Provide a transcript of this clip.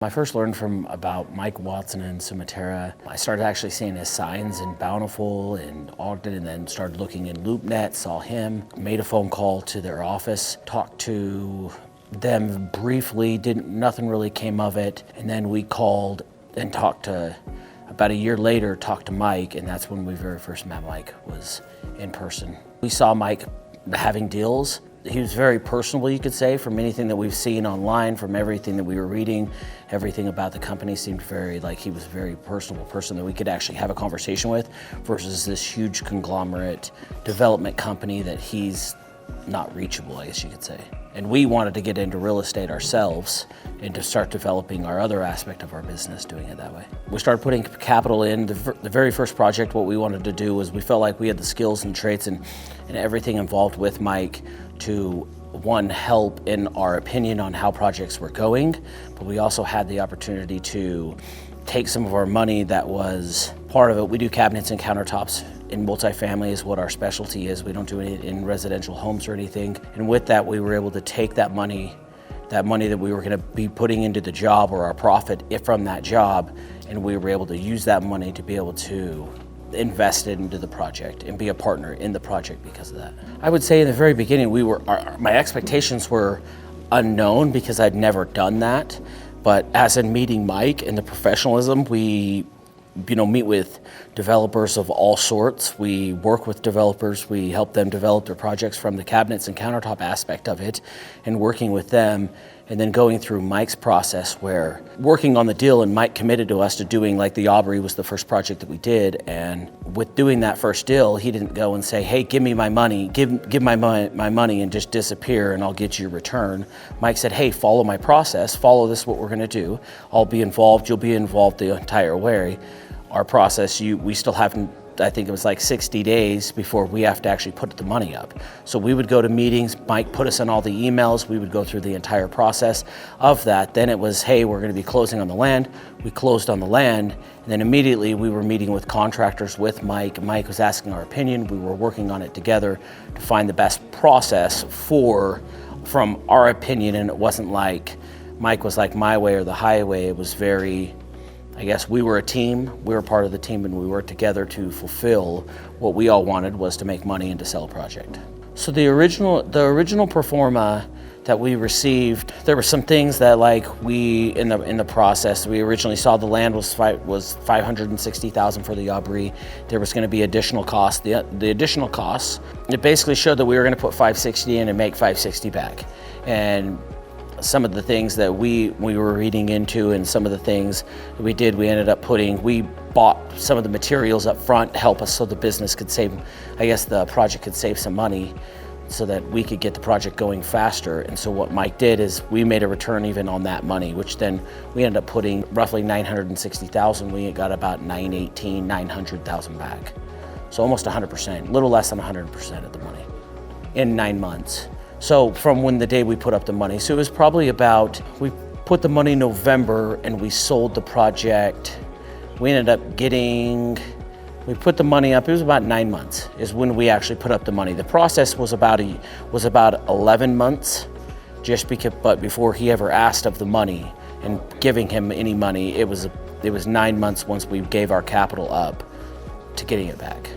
I first learned from about Mike Watson and Sumatera. I started actually seeing his signs in Bountiful and Ogden, and then started looking in LoopNet, saw him, made a phone call to their office, talked to them briefly, nothing really came of it, and then we called and talked to, about a year later, talked to Mike, and that's when we very first met Mike, was in person. We saw Mike having deals. He was very personable, you could say, from anything that we've seen online, from everything that we were reading. Everything about the company seemed very, like he was a very personable person that we could actually have a conversation with, versus this huge conglomerate development company that he's not reachable, I guess you could say. And we wanted to get into real estate ourselves and to start developing our other aspect of our business, doing it that way. We started putting capital in. The very first project, what we wanted to do was we felt like we had the skills and traits and everything involved with Mike to, one, help in our opinion on how projects were going, but we also had the opportunity to take some of our money that was part of it. We do cabinets and countertops in multifamily is what our specialty is. We don't do it in residential homes or anything. And with that, we were able to take that money that we were gonna be putting into the job, or our profit from that job, and we were able to use that money to be able to invest it into the project and be a partner in the project because of that. I would say in the very beginning, my expectations were unknown because I'd never done that. But as in meeting Mike and the professionalism, we meet with developers of all sorts. We work with developers. We help them develop their projects from the cabinets and countertop aspect of it, and working with them, and then going through Mike's process where working on the deal, and Mike committed to us to doing, like the Aubrey was the first project that we did. And with doing that first deal, he didn't go and say, hey, give me my money, give my money and just disappear and I'll get you a return. Mike said, hey, follow my process, follow this, what we're gonna do. I'll be involved, you'll be involved the entire way. Our process, we still haven't, I think it was like 60 days before we have to actually put the money up. So we would go to meetings, Mike put us on all the emails, we would go through the entire process of that. Then it was, hey, we're gonna be closing on the land. We closed on the land, and then immediately we were meeting with contractors with Mike. Mike was asking our opinion. We were working on it together to find the best process from our opinion, and it wasn't like Mike was like my way or the highway. It was very, I guess we were a team, we were part of the team, and we worked together to fulfill what we all wanted, was to make money and to sell a project. So the original pro forma that we received, there were some things that, like, in the process, we originally saw the land was $560,000 for the Aubrey. There was going to be additional costs. The additional costs, it basically showed that we were going to put $560 in and make $560 back. And some of the things that we were reading into, and some of the things that we did, we bought some of the materials up front to help us so the business could save, I guess the project could save some money so that we could get the project going faster. And so what Mike did is we made a return even on that money, which then we ended up putting roughly $960,000. We got about $900,000 back. So almost 100%, a little less than 100% of the money in 9 months. So from when the day we put up the money. So it was probably about, we put the money in November and we sold the project. We ended up we put the money up, it was about 9 months is when we actually put up the money. The process was about 11 months, but before he ever asked of the money and giving him any money, it was 9 months once we gave our capital up to getting it back.